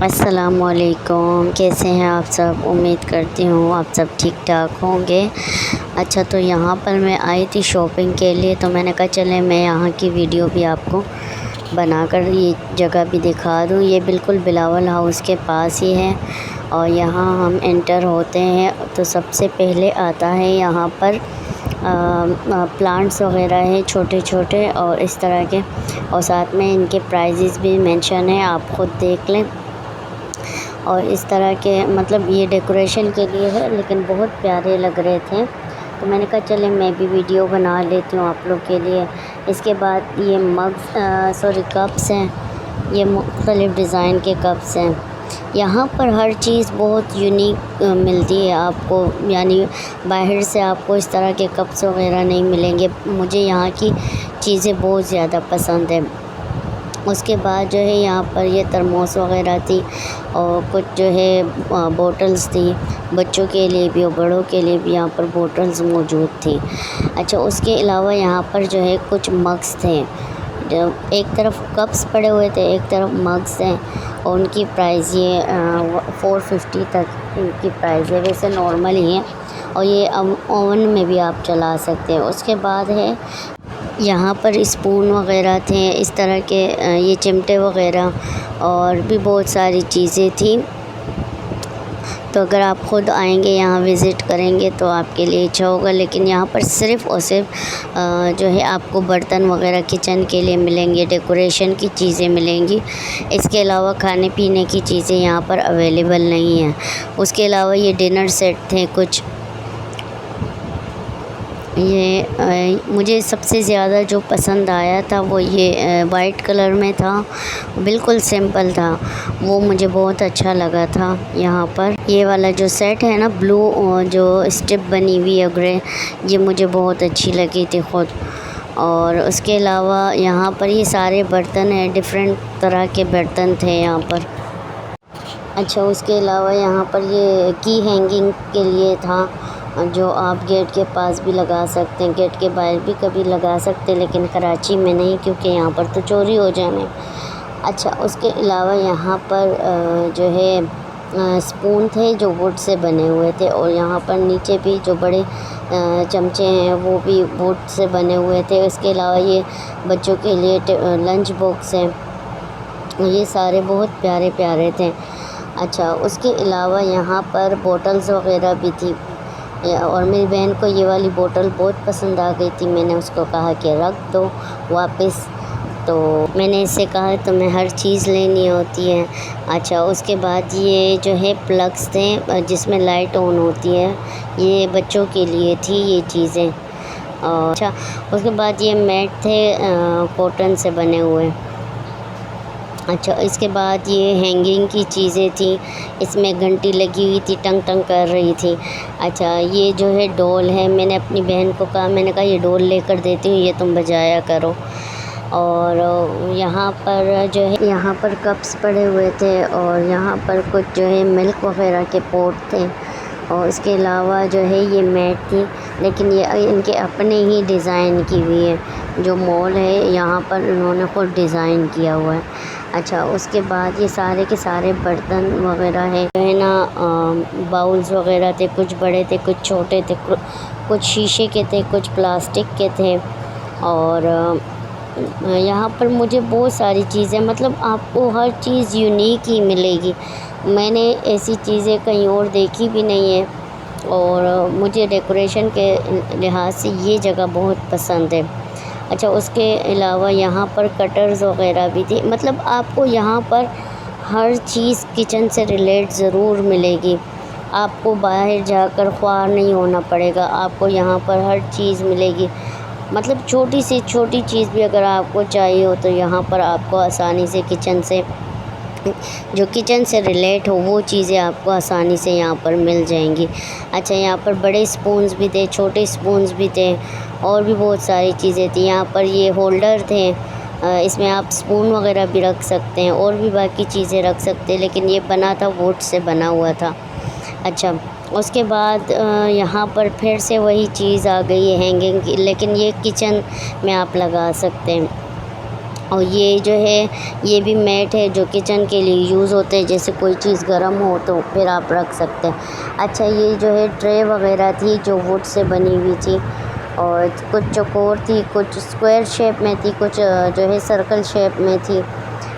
अस्सलामुअलैकुम, कैसे हैं आप सब। उम्मीद करती हूँ आप सब ठीक ठाक होंगे। अच्छा, तो यहाँ पर मैं आई थी शॉपिंग के लिए, तो मैंने कहा चले मैं यहाँ की वीडियो भी आपको बनाकर ये जगह भी दिखा दूँ। ये बिल्कुल बिलावल हाउस के पास ही है और यहाँ हम एंटर होते हैं तो सबसे पहले आता है यहाँ पर प्लांट्स वगैरह हैं छोटे छोटे और इस तरह के, और साथ में इनके प्राइजेस भी मेंशन है, आप ख़ुद देख लें। और इस तरह के मतलब ये डेकोरेशन के लिए है, लेकिन बहुत प्यारे लग रहे थे तो मैंने कहा चले मैं भी वीडियो बना लेती हूँ आप लोग के लिए। इसके बाद ये कप्स हैं, ये मुख्तलिफ़ डिज़ाइन के कप्स हैं। यहाँ पर हर चीज़ बहुत यूनिक मिलती है आपको, यानी बाहर से आपको इस तरह के कप्स वगैरह नहीं मिलेंगे। मुझे यहाँ की चीज़ें बहुत ज़्यादा पसंद है। उसके बाद जो है यहाँ पर ये थर्मोस वगैरह थी और कुछ जो है बोटल्स थी, बच्चों के लिए भी और बड़ों के लिए भी यहाँ पर बोटल्स मौजूद थी। अच्छा, उसके अलावा यहाँ पर जो है कुछ मग्स थे, जो एक तरफ कप्स पड़े हुए थे, एक तरफ मग्स हैं और उनकी प्राइस ये 450 तक इनकी प्राइस है। वैसे नॉर्मल ही है और ये ओवन में भी आप चला सकते हैं। उसके बाद है यहाँ पर स्पून वगैरह थे, इस तरह के ये चिमटे वगैरह और भी बहुत सारी चीज़ें थी। तो अगर आप ख़ुद आएंगे यहाँ विज़िट करेंगे तो आपके लिए अच्छा होगा। लेकिन यहाँ पर सिर्फ़ और सिर्फ जो है आपको बर्तन वगैरह किचन के लिए मिलेंगे, डेकोरेशन की चीज़ें मिलेंगी। इसके अलावा खाने पीने की चीज़ें यहाँ पर अवेलेबल नहीं हैं। उसके अलावा ये डिनर सेट थे कुछ। ये मुझे सबसे ज़्यादा जो पसंद आया था वो ये वाइट कलर में था, बिल्कुल सिंपल था, वो मुझे बहुत अच्छा लगा था। यहाँ पर ये वाला जो सेट है ना, ब्लू जो स्ट्रिप बनी हुई है ग्रे, ये मुझे बहुत अच्छी लगी थी ख़ुद। और उसके अलावा यहाँ पर ये सारे बर्तन हैं, डिफरेंट तरह के बर्तन थे यहाँ पर। अच्छा, उसके अलावा यहाँ पर ये की हैंगिंग के लिए था, जो आप गेट के पास भी लगा सकते हैं, गेट के बाहर भी कभी लगा सकते हैं, लेकिन कराची में नहीं क्योंकि यहाँ पर तो चोरी हो जाने। अच्छा, उसके अलावा यहाँ पर जो है स्पून थे जो वुड से बने हुए थे, और यहाँ पर नीचे भी जो बड़े चमचे हैं वो भी वुड से बने हुए थे। इसके अलावा ये बच्चों के लिए लंच बॉक्स हैं, ये सारे बहुत प्यारे प्यारे थे। अच्छा, उसके अलावा यहाँ पर बोटल्स वगैरह भी थी और मेरी बहन को ये वाली बोतल बहुत पसंद आ गई थी। मैंने उसको कहा कि रख दो वापस, तो मैंने इससे कहा तुम्हें हर चीज़ लेनी होती है। अच्छा, उसके बाद ये जो है प्लग्स थे जिसमें लाइट ऑन होती है, ये बच्चों के लिए थी ये चीज़ें। अच्छा, उसके बाद ये मैट थे कॉटन से बने हुए। अच्छा, इसके बाद ये हैंगिंग की चीज़ें थी, इसमें घंटी लगी हुई थी, टंग टंग कर रही थी। अच्छा, ये जो है डोल है, मैंने अपनी बहन को कहा, मैंने कहा ये डोल लेकर देती हूँ, ये तुम बजाया करो। और यहाँ पर जो है यहाँ पर कप्स पड़े हुए थे और यहाँ पर कुछ जो है मिल्क वगैरह के पॉट थे। और इसके अलावा जो है ये मैट थी, लेकिन ये इनके अपने ही डिज़ाइन की हुई है। जो मॉल है यहाँ पर इन्होंने खुद डिज़ाइन किया हुआ है। अच्छा, उसके बाद ये सारे के सारे बर्तन वगैरह है जो है ना, बाउल्स वगैरह थे, कुछ बड़े थे, कुछ छोटे थे, कुछ शीशे के थे, कुछ प्लास्टिक के थे। और यहाँ पर मुझे बहुत सारी चीज़ें, मतलब आपको हर चीज़ यूनिक ही मिलेगी। मैंने ऐसी चीज़ें कहीं और देखी भी नहीं है और मुझे डेकोरेशन के लिहाज से ये जगह बहुत पसंद है। अच्छा, उसके अलावा यहाँ पर कटर्स वगैरह भी थी, मतलब आपको यहाँ पर हर चीज़ किचन से रिलेट ज़रूर मिलेगी। आपको बाहर जाकर ख्वार नहीं होना पड़ेगा, आपको यहाँ पर हर चीज़ मिलेगी। मतलब छोटी से छोटी चीज़ भी अगर आपको चाहिए हो तो यहाँ पर आपको आसानी से किचन से, जो किचन से रिलेट हो वो चीज़ें आपको आसानी से यहाँ पर मिल जाएंगी। अच्छा, यहाँ पर बड़े स्पून्स भी थे, छोटे स्पून्स भी थे और भी बहुत सारी चीज़ें थी। यहाँ पर ये होल्डर थे, इसमें आप स्पून वगैरह भी रख सकते हैं और भी बाकी चीज़ें रख सकते हैं, लेकिन ये बना था वुड से बना हुआ था। अच्छा, उसके बाद यहाँ पर फिर से वही चीज़ आ गई है हैंगिंग की, लेकिन ये किचन में आप लगा सकते हैं। और ये जो है ये भी मैट है जो किचन के लिए यूज़ होते हैं, जैसे कोई चीज़ गर्म हो तो फिर आप रख सकते हैं। अच्छा, ये जो है ट्रे वगैरह थी जो वुड से बनी हुई थी, और कुछ चौकोर थी, कुछ स्क्वायर शेप में थी, कुछ जो है सर्कल शेप में थी।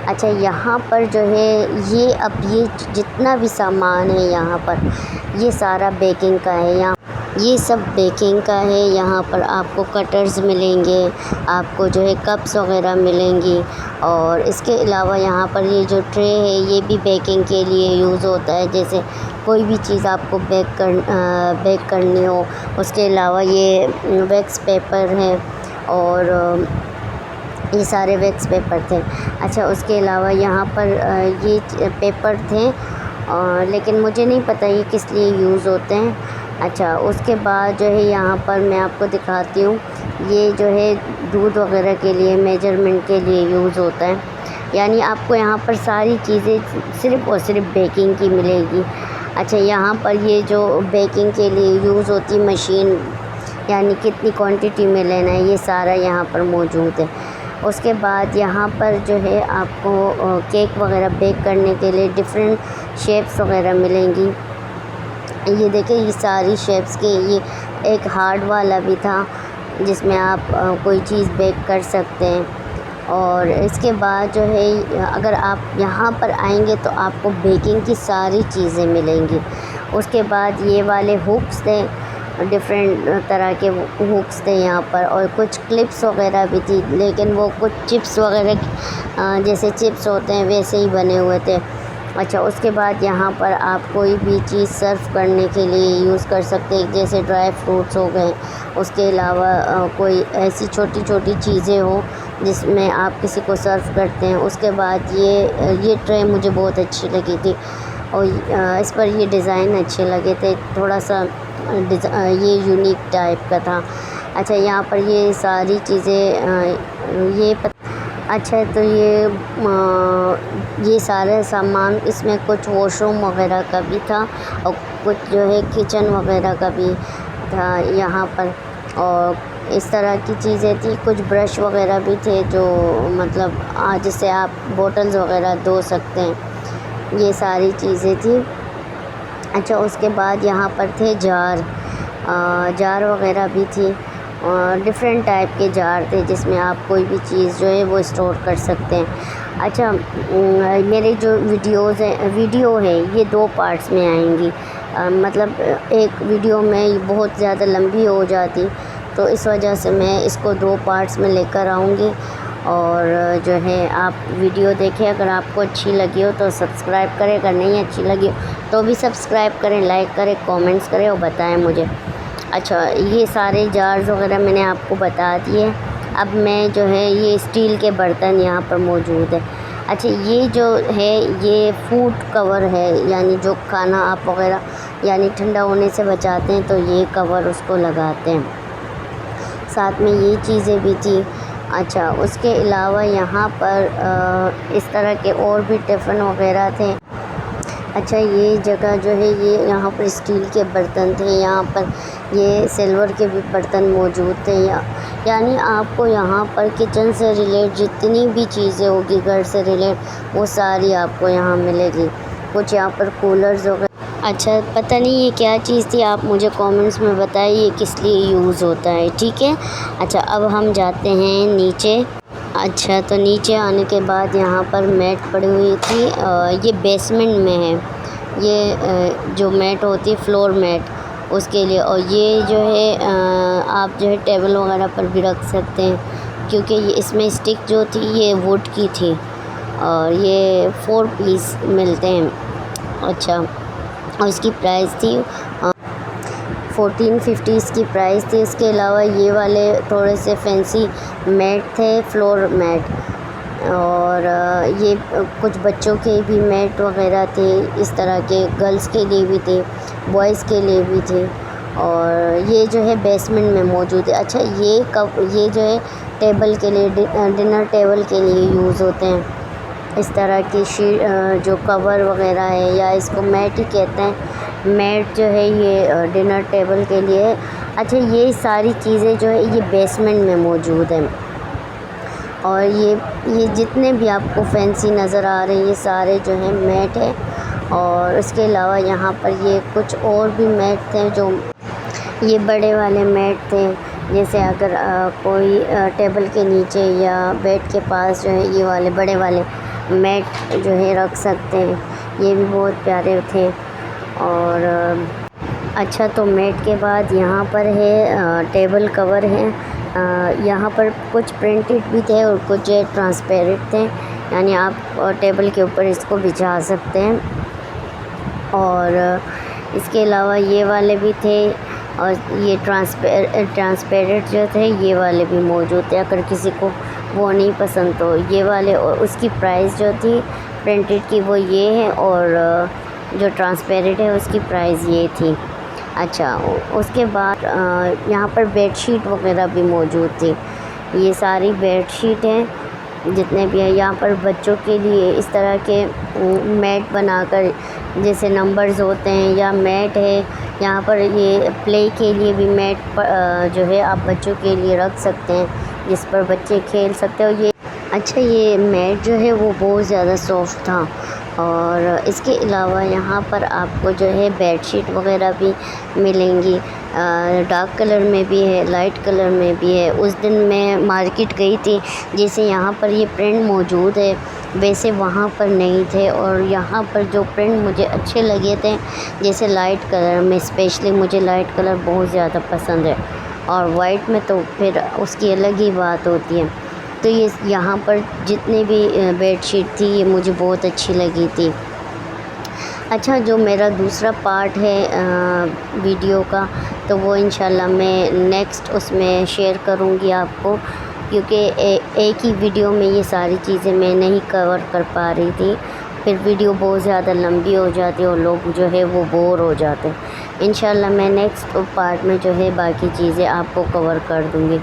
अच्छा, यहाँ पर जो है ये जितना भी सामान है यहाँ पर ये सारा बेकिंग का है। यहाँ ये सब बेकिंग का है। यहाँ पर आपको कटर्स मिलेंगे, आपको जो है कप्स वगैरह मिलेंगी, और इसके अलावा यहाँ पर ये जो ट्रे है ये भी बेकिंग के लिए यूज़ होता है। जैसे कोई भी चीज़ आपको बेक करनी हो। उसके अलावा ये वैक्स पेपर है, और ये सारे वैक्स पेपर थे। अच्छा, उसके अलावा यहाँ पर ये पेपर थे, लेकिन मुझे नहीं पता ये किस लिए यूज़ होते हैं। अच्छा, उसके बाद जो है यहाँ पर मैं आपको दिखाती हूँ, ये जो है दूध वगैरह के लिए मेजरमेंट के लिए यूज़ होता है। यानी आपको यहाँ पर सारी चीज़ें सिर्फ़ और सिर्फ बेकिंग की मिलेगी। अच्छा, यहाँ पर ये जो बेकिंग के लिए यूज़ होती मशीन, यानी कितनी क्वांटिटी में लेना है, ये सारा यहाँ पर मौजूद है। उसके बाद यहाँ पर जो है आपको केक वगैरह बेक करने के लिए डिफरेंट शेप्स वगैरह मिलेंगी। ये देखिए, ये सारी शेप्स के, ये एक हार्ड वाला भी था जिसमें आप कोई चीज़ बेक कर सकते हैं। और इसके बाद जो है अगर आप यहाँ पर आएंगे तो आपको बेकिंग की सारी चीज़ें मिलेंगी। उसके बाद ये वाले हुक्स थे, डिफरेंट तरह के हुक्स थे यहाँ पर, और कुछ क्लिप्स वगैरह भी थी, लेकिन वो कुछ चिप्स वगैरह जैसे चिप्स होते हैं वैसे ही बने हुए थे। अच्छा, उसके बाद यहाँ पर आप कोई भी चीज़ सर्व करने के लिए यूज़ कर सकते हैं, जैसे ड्राई फ्रूट्स हो गए। उसके अलावा कोई ऐसी छोटी छोटी चीज़ें हो जिसमें आप किसी को सर्व करते हैं। उसके बाद ये ट्रे मुझे बहुत अच्छी लगी थी, और इस पर ये डिज़ाइन अच्छे लगे थे, थोड़ा सा ये यूनिक टाइप का था। अच्छा, यहाँ पर ये सारी चीज़ें अच्छा, तो ये सारे सामान, इसमें कुछ वॉशरूम वगैरह का भी था, और कुछ जो है किचन वगैरह का भी था यहाँ पर, और इस तरह की चीज़ें थी। कुछ ब्रश वगैरह भी थे जो मतलब जिससे आप बोतल्स वगैरह धो सकते हैं, ये सारी चीज़ें थी। अच्छा, उसके बाद यहाँ पर थे जार वगैरह भी थी, और डिफरेंट टाइप के जार थे जिसमें आप कोई भी चीज़ जो है वो स्टोर कर सकते हैं। अच्छा, मेरे जो वीडियो है ये 2 पार्ट्स में आएंगी। मतलब एक वीडियो में बहुत ज़्यादा लंबी हो जाती, तो इस वजह से मैं इसको 2 पार्ट्स में लेकर आऊँगी। और जो है आप वीडियो देखें, अगर आपको अच्छी लगी हो तो सब्सक्राइब करें, अगर नहीं अच्छी लगी हो तो भी सब्सक्राइब करें, लाइक करें, कमेंट्स करें और बताएं मुझे। अच्छा, ये सारे जार्स वगैरह मैंने आपको बता दिए। अब मैं जो है ये स्टील के बर्तन यहाँ पर मौजूद है। अच्छा, ये जो है ये फूड कवर है, यानी जो खाना आप वगैरह यानी ठंडा होने से बचाते हैं तो ये कवर उसको लगाते हैं। साथ में ये चीज़ें भी थी। अच्छा, उसके अलावा यहाँ पर इस तरह के और भी टिफ़िन वगैरह थे। अच्छा, ये जगह जो है ये यहाँ पर स्टील के बर्तन थे, यहाँ पर ये सिल्वर के भी बर्तन मौजूद थे। यानी आपको यहाँ पर किचन से रिलेट जितनी भी चीज़ें होगी, घर से रिलेट, वो सारी आपको यहाँ मिलेगी। कुछ यहाँ पर कूलर्स वगैरह। अच्छा, पता नहीं ये क्या चीज़ थी, आप मुझे कमेंट्स में बताइए किस लिए यूज़ होता है, ठीक है। अच्छा, अब हम जाते हैं नीचे। अच्छा, तो नीचे आने के बाद यहाँ पर मैट पड़ी हुई थी, ये बेसमेंट में है, ये जो मैट होती है फ्लोर मैट उसके लिए। और ये जो है आप जो है टेबल वगैरह पर भी रख सकते हैं, क्योंकि ये इसमें स्टिक जो थी ये वुड की थी, और ये 4 पीस मिलते हैं। अच्छा, और इसकी प्राइस थी 1450 इसकी प्राइस थी। इसके अलावा ये वाले थोड़े से फैंसी मैट थे, फ्लोर मैट, और ये कुछ बच्चों के भी मैट वगैरह थे, इस तरह के गर्ल्स के लिए भी थे, बॉयज़ के लिए भी थे, और ये जो है बेसमेंट में मौजूद है। अच्छा, ये जो है टेबल के लिए, डिनर टेबल के लिए यूज़ होते हैं। इस तरह की जो कवर वगैरह है, या इसको मैट ही कहते हैं, मैट जो है ये डिनर टेबल के लिए। अच्छा, ये सारी चीज़ें जो है ये बेसमेंट में मौजूद हैं। और ये जितने भी आपको फैंसी नज़र आ रहे हैं ये सारे जो हैं मैट है। और उसके अलावा यहाँ पर ये कुछ और भी मैट थे, जो ये बड़े वाले मैट थे, जैसे अगर कोई टेबल के नीचे या बेड के पास जो है ये वाले बड़े वाले मैट जो है रख सकते हैं, ये भी बहुत प्यारे थे। और अच्छा, तो मैट के बाद यहाँ पर है टेबल कवर है। यहाँ पर कुछ प्रिंटेड भी थे और कुछ ट्रांसपेरेंट थे, यानी आप टेबल के ऊपर इसको बिछा सकते हैं। और इसके अलावा ये वाले भी थे, और ये ट्रांसपेरेंट जो थे ये वाले भी मौजूद थे, अगर किसी को वो नहीं पसंद तो ये वाले। और उसकी प्राइस जो थी प्रिंटेड की वो ये है, और जो ट्रांसपेरेंट है उसकी प्राइस ये थी। अच्छा, उसके बाद यहाँ पर बेडशीट वगैरह भी मौजूद थी। ये सारी बेडशीट हैं जितने भी हैं। यहाँ पर बच्चों के लिए इस तरह के मैट बनाकर, जैसे नंबर्स होते हैं या मैट है, यहाँ पर ये प्ले के लिए भी मैट जो है आप बच्चों के लिए रख सकते हैं, जिस पर बच्चे खेल सकते हो। ये अच्छा, ये मैट जो है वो बहुत ज़्यादा सॉफ्ट था। और इसके अलावा यहाँ पर आपको जो है बेडशीट वगैरह भी मिलेंगी, डार्क कलर में भी है, लाइट कलर में भी है। उस दिन मैं मार्केट गई थी, जैसे यहाँ पर ये प्रिंट मौजूद है वैसे वहाँ पर नहीं थे। और यहाँ पर जो प्रिंट मुझे अच्छे लगे थे, जैसे लाइट कलर में, स्पेशली मुझे लाइट कलर बहुत ज़्यादा पसंद है, और वाइट में तो फिर उसकी अलग ही बात होती है। तो ये यहाँ पर जितने भी बेडशीट थी ये मुझे बहुत अच्छी लगी थी। अच्छा, जो मेरा दूसरा पार्ट है वीडियो का, तो वो इंशाल्लाह मैं नेक्स्ट उसमें शेयर करूँगी आपको, क्योंकि एक ही वीडियो में ये सारी चीज़ें मैं नहीं कवर कर पा रही थी, फिर वीडियो बहुत ज़्यादा लंबी हो जाती है और लोग जो है वो बोर हो जाते हैं। इंशाल्लाह मैं नेक्स्ट पार्ट में जो है बाकी चीज़ें आपको कवर कर दूँगी।